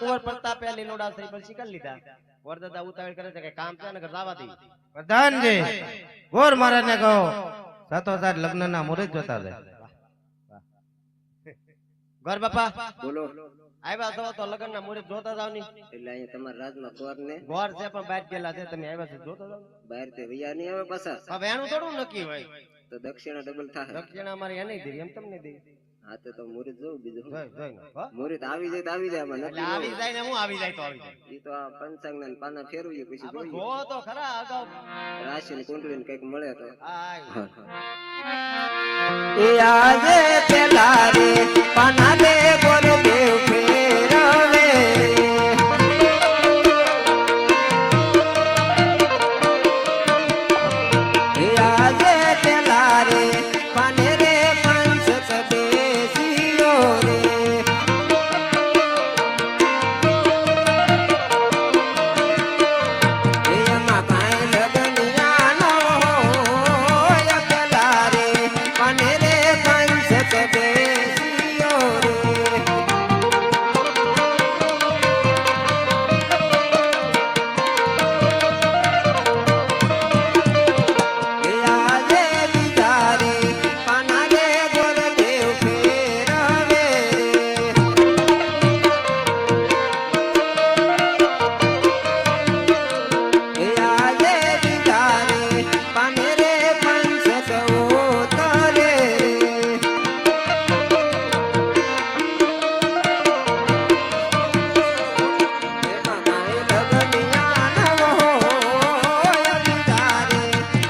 કુંવર પ્રતાપે લીલોડા શ્રી પર શીખર લીધા વરદાદા ઉતાવળ કરે છે કે કામ છે ને જવા દે પ્રધાનજી ગોર મહારાજ ને કહો સાથોસાથ લગ્નના મુહૂર્ત જોતા જાય ગોર બાપા બોલો આવ્યા છો તો લગ્નના મુહૂર્ત જોતા જાવ ની એટલે અહીંયા તમારા રાજમાં કોર ને ગોર છે પણ બહાર ગયેલા છે તમે આવ્યા છો જોતા જાવ બહાર તે વૈયા નહીં આવે પાછા હવે એનું થોડું નક્કી હોય તો દક્ષિણા ડબલ થાય દક્ષિણા અમારી એને દે એમ તમને દે હા તો મુહૂર્ત જોઉં બીજું જોઈ જોઈ હો મુહૂર્ત આવી જાય તો આવી જાય આમાં એટલે નક્કી આવી જાય ને હું આવી જાય તો આવી જાય ઈ તો આ પંચાંગ ના પાના ફેરવીએ પછી આપણે જોઈએ જોવો તો ખરા અગાઉ રાશિ ની કુંડળી ને કઈક મળે તો હા એ આજે પેલા રે પાના રે બોલ દેવ ફેરવે એ આજે પેલા રે પાને રે પંચ સદેશીઓ રે એમાં કાંઈ લગનિયા નો હોય પેલા રે પાને રે પંચ સદેશીઓ રે એ આજે બીજા રે પાના રે ગોરદેવ ફેરવે એ આજે બીજા રે પાને રે પંચ સવોતરે એમાં કાંઈ લગનિયા ન હોય બીજા રે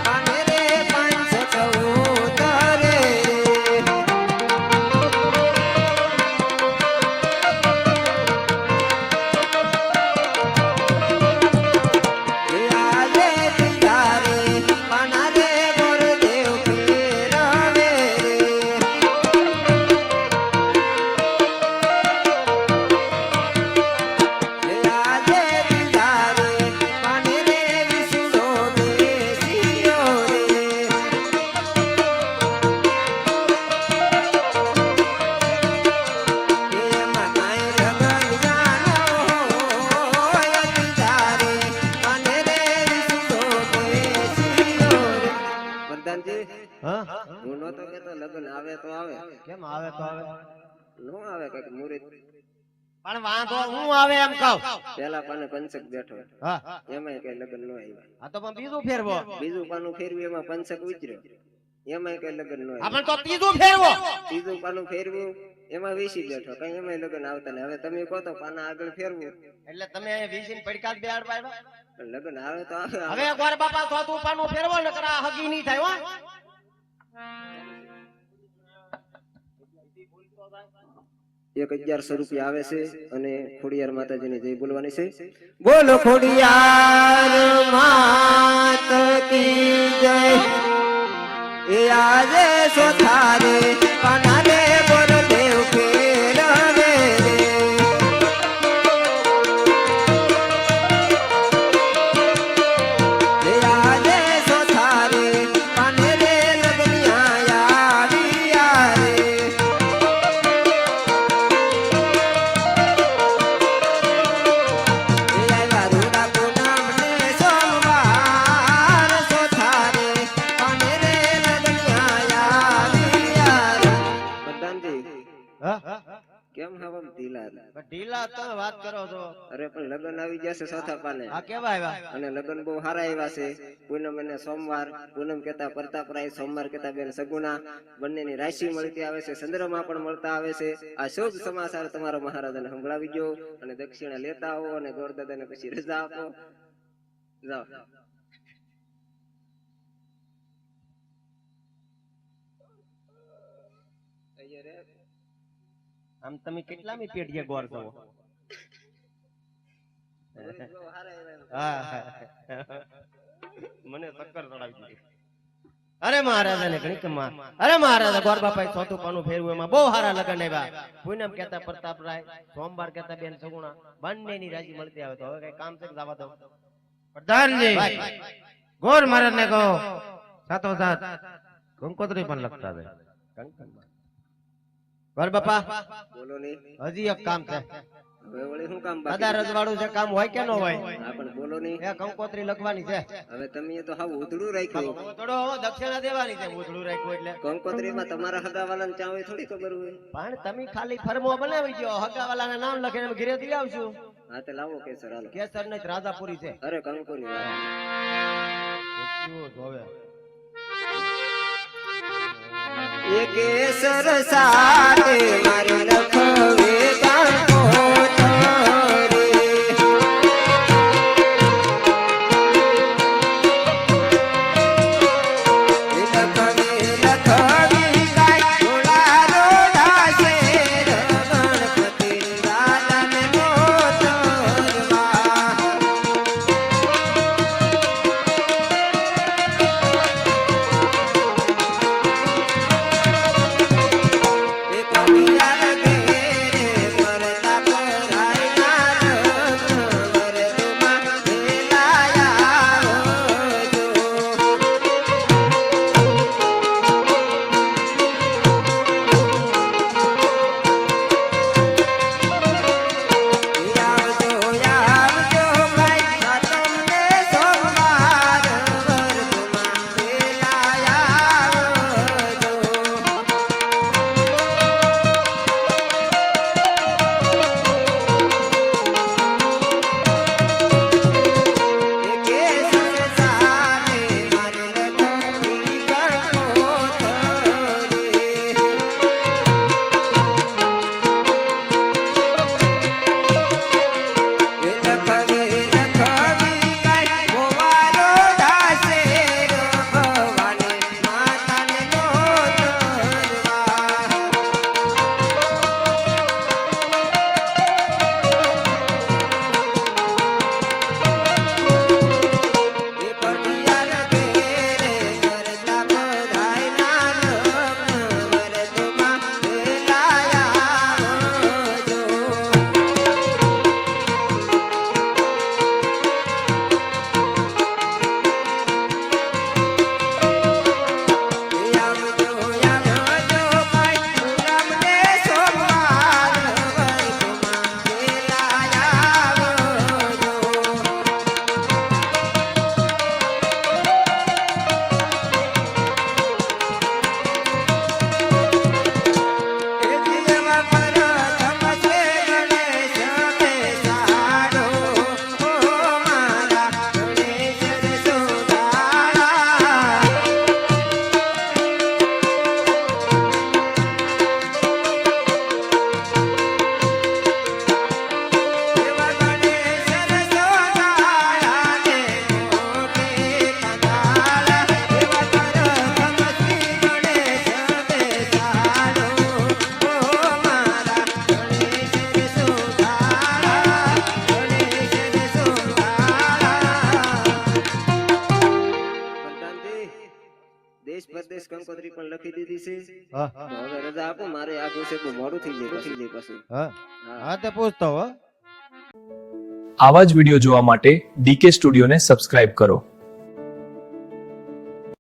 પાને રે પંચ સવોતરે એ આજે બીજા રે પાના રે ગોરદેવ ફેરવે એ આજે બીજા રે પાને રે વિષ્ણુ દેશીઓ રે એમાં કાંઈ લગનિયા ન હોય બીજા રે પાને રે વિષ્ણુ દેશીઓ રે પ્રધાનજી હા હું નતો કેતો લગ્ન આવે તો આવે કેમ આવે તો આવે નો આવે કઈક મુહૂર્ત પણ વાંધો હું આવે એમ કહું પેલા પાને પંચક બેઠો હા એમાંય કઈ લગ્ન નો આવ્યા આ તો પણ બીજું ફેરવો બીજું પાનું ફેરવ્યું એમાં પંચક ઉતર્યો એમાંય કઈ લગ્ન નો આ આવ્યા પણ તો ત્રીજું ફેરવો ત્રીજું પાનું ફેરવ્યું એમાં વીસી બેઠો કઈ એમાંય લગ્ન આવતા ને હવે તમે કહો તો પાના આગળ ફેરવું એટલે તમે અહીંયા વીસીને પડકા જ બેહાડવા આવ્યા પણ લગ્ન આવે તો આવે હવે ગોર બાપા તો તું પાનું ફેરવો ને કરા હગી નહીં થાય હો 1100 રૂપિયા આવે છે અને ખોડિયાર માતાજીની જય બોલવાની છે બોલો ખોડિયાર માત કી જય એ આજે સોથારે પાના રે ગોરદેવ ફેરવે એ આજે સોથારે પાને રે લગનિયા આવ્યા રે એ આવ્યા રૂડા પૂનમ ને સોમવાર સોથારે પાને રે લગનિયા આવ્યા રે પ્રધાનજી હા કેમ હવમ ઢીલા ઢીલા તમે વાત કરો છો અરે પણ લગ્ન આવી ગયા છે ચોથા પાને આ કેવા આવ્યા અને લગ્ન બહુ સારા આવ્યા છે પૂનમ અને સોમવાર પૂનમ કેતા પ્રતાપરાય સોમવાર કેતા બેન સગુણા બંનેની રાશિ મળતી આવે છે ચંદ્રમાં પણ મળતા આવે છે આ શુભ સમાચાર તમારા મહારાજાને સંભળાવી ગયો અને દક્ષિણા લેતા આવો અને ગોરદાદાને પછી રજા આપો જાઓ આમ તમે કેટલામી પેઢીએ ગોર છો હા મને ચક્કર ચડાવી દીધી અરે મહારાજાને ઘણી કમા અરે મહારાજા ગોર બાપાએ ચોથું પાનું ફેરવું એમાં બહુ સારા લગન આવ્યા પૂનમ કહેતા પ્રતાપરાય સોમવાર કહેતા બેન સગુણા બંનેની રાજી મળતી આવે તો હવે કઈ કામ છે જવા દો પ્રધાનજી ગોર મહારાજ ને કહો સાથોસાથ કંકોત્રી પણ લખતા જાય ગોર બાપા બોલો ને હજી એક કામ છે હવે વળી શું કામ બાકી કદા રજવાડું છે, કામ હોય કે ન હોય? હા પણ બોલો નહીં. એ કંકોત્રી લખવાની છે. હવે તમે તો હાવ ઉધડું રાખ્યું. થોડો દક્ષિણા દેવાની છે, ઉધડું રાખ્યું એટલે. કંકોત્રીમાં તમારા હગાવાલાને ચા હોય થોડી ખબર હોય. પણ તમે ખાલી ફરમો બનાવી દો, હગાવાલાના નામ લખીને અમે ઘરે દઈ આવશું. હા તે લાવો કેસર હાલો. કેસર ને રાજાપુરી છે. અરે કંકોત્રી લાવો. એટલું જોવે. એ કેસર સાથે મારી લખવે કંકોત્રી. લખવી કાંઈ થોડા રોડા છે ગણપતિ દાદાને મોતરવા. એ કવિયા ઘેરે મરતા પરાય ના વરદમાં વેલાયા આવજો. આવજો આવજો ભાઈ તમને સોમવાર વરદમાં વેલાયા આવજો. કેસર સામે મારી લખવી કંકોત્રી. લખવી કાંઈ ગોવાળો દાસે ભવાની માતાને મોતરવા. એ પટિયાર ઘેરે મરતા બધાય નાનક વરદમાં વેલાયા આવજો. આવજો આવજો ભાઈ તમને સોમવાર વરદમાં વેલાયા આવજો. એ જીવવા પર તમસે ગણેશ બેસાડો. ઓ મારા ગણેશ સુધારા. એવા ગણેશ સુધારાને મોઢે પધારા. એવા તમસી ગણેશ બેસાડો. ઓ મારા ગણેશ સુધારા. ગણેશ સુધારા. પ્રધાનજી, દેશ પરદેશ કંકોત્રી પણ લખી દીધી છે. હા તો હવે રજા આપો, મારે આગળ છે બહુ મોડું થઈ જાય પછી. હા હા તે પૂછતો હો. આવા જ વિડીયો જોવા માટે ડીકે સ્ટુડિયોને સબસ્ક્રાઇબ કરો.